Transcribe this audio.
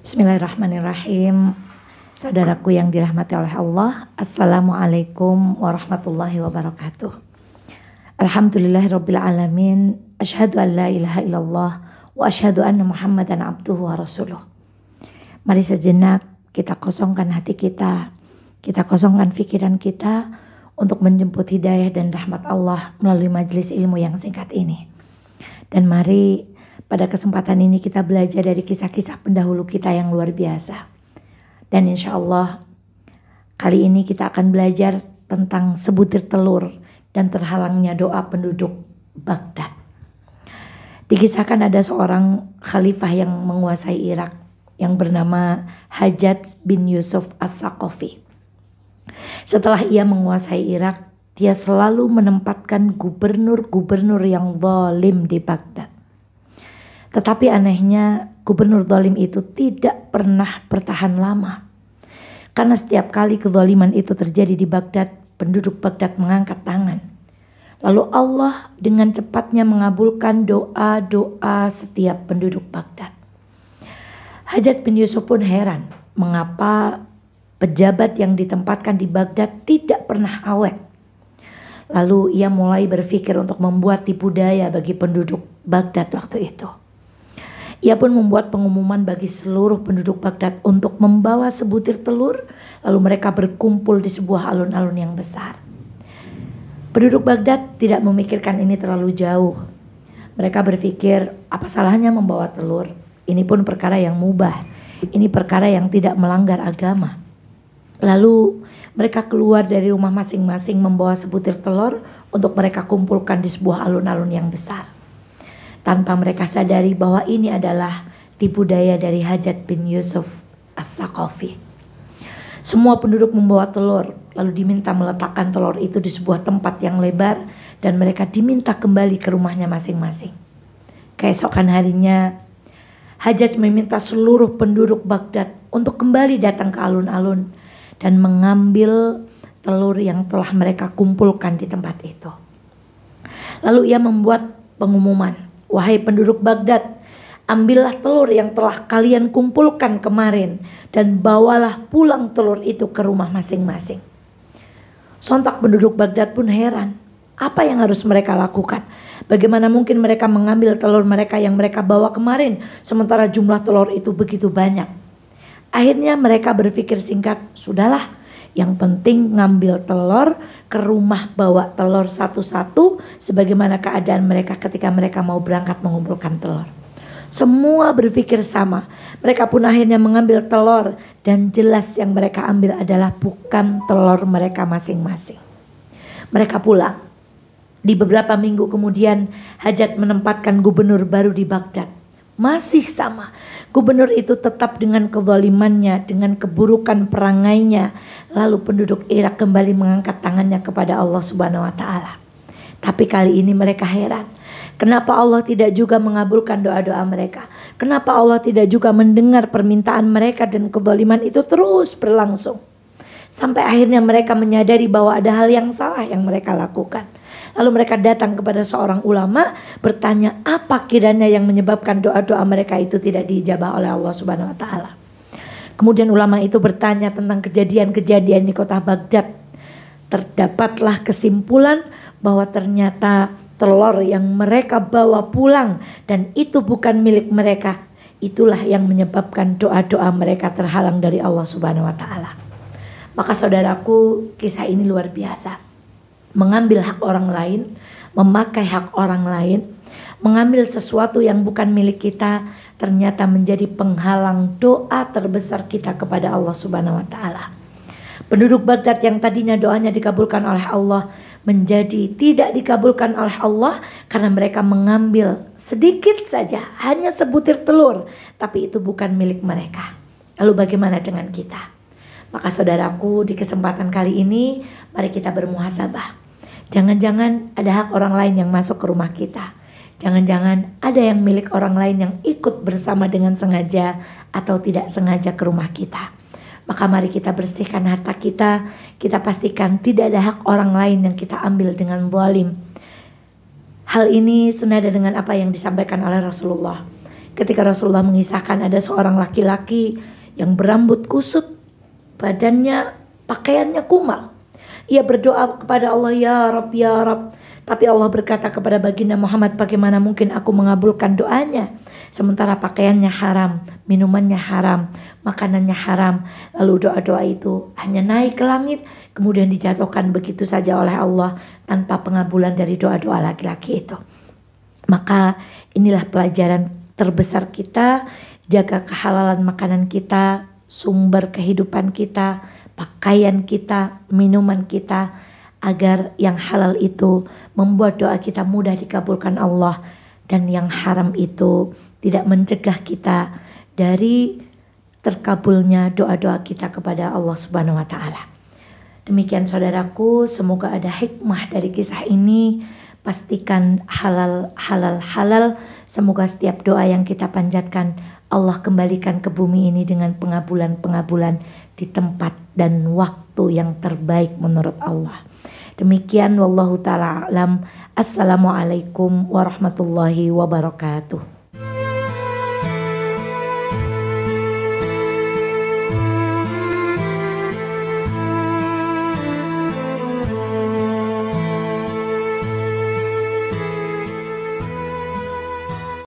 Bismillahirrahmanirrahim. Saudaraku yang dirahmati oleh Allah, Assalamualaikum warahmatullahi wabarakatuh. Alhamdulillahirabbil alamin. Asyhadu an la ilaha illallah wa asyhadu anna Muhammadan abduhu wa rasuluh. Mari sejenak kita kosongkan hati kita kosongkan pikiran kita untuk menjemput hidayah dan rahmat Allah melalui majelis ilmu yang singkat ini. Dan mari pada kesempatan ini kita belajar dari kisah-kisah pendahulu kita yang luar biasa. Dan insya Allah kali ini kita akan belajar tentang sebutir telur dan terhalangnya doa penduduk Baghdad. Dikisahkan ada seorang khalifah yang menguasai Irak yang bernama Hajjaj bin Yusuf As-Saqafi. Setelah ia menguasai Irak, dia selalu menempatkan gubernur-gubernur yang zalim di Baghdad. Tetapi anehnya gubernur zalim itu tidak pernah bertahan lama. Karena setiap kali kezaliman itu terjadi di Baghdad, penduduk Baghdad mengangkat tangan. Lalu Allah dengan cepatnya mengabulkan doa-doa setiap penduduk Baghdad. Hajjaj bin Yusuf pun heran mengapa pejabat yang ditempatkan di Baghdad tidak pernah awet. Lalu ia mulai berpikir untuk membuat tipu daya bagi penduduk Baghdad waktu itu. Ia pun membuat pengumuman bagi seluruh penduduk Baghdad untuk membawa sebutir telur, lalu mereka berkumpul di sebuah alun-alun yang besar. Penduduk Baghdad tidak memikirkan ini terlalu jauh. Mereka berpikir, apa salahnya membawa telur? Ini pun perkara yang mubah. Ini perkara yang tidak melanggar agama. Lalu mereka keluar dari rumah masing-masing membawa sebutir telur untuk mereka kumpulkan di sebuah alun-alun yang besar. Tanpa mereka sadari bahwa ini adalah tipu daya dari Hajjaj bin Yusuf As-Saqafi. Semua penduduk membawa telur, lalu diminta meletakkan telur itu di sebuah tempat yang lebar dan mereka diminta kembali ke rumahnya masing-masing. Keesokan harinya, Hajjaj meminta seluruh penduduk Baghdad untuk kembali datang ke alun-alun dan mengambil telur yang telah mereka kumpulkan di tempat itu. Lalu ia membuat pengumuman, wahai penduduk Baghdad, ambillah telur yang telah kalian kumpulkan kemarin dan bawalah pulang telur itu ke rumah masing-masing. Sontak penduduk Baghdad pun heran, apa yang harus mereka lakukan? Bagaimana mungkin mereka mengambil telur mereka yang mereka bawa kemarin sementara jumlah telur itu begitu banyak? Akhirnya mereka berpikir singkat, sudahlah, yang penting ngambil telur ke rumah, bawa telur satu-satu sebagaimana keadaan mereka ketika mereka mau berangkat mengumpulkan telur. Semua berpikir sama. Mereka pun akhirnya mengambil telur dan jelas yang mereka ambil adalah bukan telur mereka masing-masing. Mereka pulang. Di beberapa minggu kemudian Hajjaj menempatkan gubernur baru di Baghdad. Masih sama, gubernur itu tetap dengan kezalimannya, dengan keburukan perangainya. Lalu penduduk Irak kembali mengangkat tangannya kepada Allah Subhanahu wa Ta'ala. Tapi kali ini mereka heran, kenapa Allah tidak juga mengabulkan doa-doa mereka? Kenapa Allah tidak juga mendengar permintaan mereka dan kezaliman itu terus berlangsung? Sampai akhirnya mereka menyadari bahwa ada hal yang salah yang mereka lakukan. Lalu mereka datang kepada seorang ulama bertanya apa kiranya yang menyebabkan doa-doa mereka itu tidak diijabah oleh Allah Subhanahu wa Ta'ala. Kemudian ulama itu bertanya tentang kejadian-kejadian di kota Baghdad. Terdapatlah kesimpulan bahwa ternyata telur yang mereka bawa pulang dan itu bukan milik mereka. Itulah yang menyebabkan doa-doa mereka terhalang dari Allah Subhanahu wa Ta'ala. Maka saudaraku, kisah ini luar biasa. Mengambil hak orang lain, memakai hak orang lain, mengambil sesuatu yang bukan milik kita, ternyata menjadi penghalang doa terbesar kita kepada Allah Subhanahu wa Ta'ala. Penduduk Baghdad yang tadinya doanya dikabulkan oleh Allah menjadi tidak dikabulkan oleh Allah karena mereka mengambil sedikit saja, hanya sebutir telur, tapi itu bukan milik mereka. Lalu bagaimana dengan kita? Maka saudaraku, di kesempatan kali ini mari kita bermuhasabah. Jangan-jangan ada hak orang lain yang masuk ke rumah kita. Jangan-jangan ada yang milik orang lain yang ikut bersama dengan sengaja atau tidak sengaja ke rumah kita. Maka mari kita bersihkan harta kita. Kita pastikan tidak ada hak orang lain yang kita ambil dengan zalim. Hal ini senada dengan apa yang disampaikan oleh Rasulullah. ketika Rasulullah mengisahkan ada seorang laki-laki yang berambut kusut, badannya, pakaiannya kumal. Ia berdoa kepada Allah, ya Rabb, ya Rabb. Tapi Allah berkata kepada baginda Muhammad, bagaimana mungkin aku mengabulkan doanya sementara pakaiannya haram, minumannya haram, makanannya haram. Lalu doa-doa itu hanya naik ke langit, kemudian dijatuhkan begitu saja oleh Allah tanpa pengabulan dari doa-doa laki-laki itu. Maka inilah pelajaran terbesar kita, jaga kehalalan makanan kita, sumber kehidupan kita, pakaian kita, minuman kita, agar yang halal itu membuat doa kita mudah dikabulkan Allah, dan yang haram itu tidak mencegah kita dari terkabulnya doa-doa kita kepada Allah Subhanahu wa taala. Demikian saudaraku, semoga ada hikmah dari kisah ini. Pastikan halal, halal, halal. Semoga setiap doa yang kita panjatkan Allah kembalikan ke bumi ini dengan pengabulan-pengabulan di tempat dan waktu yang terbaik menurut Allah. Demikian wallahu ta'ala alam. Assalamualaikum warahmatullahi wabarakatuh.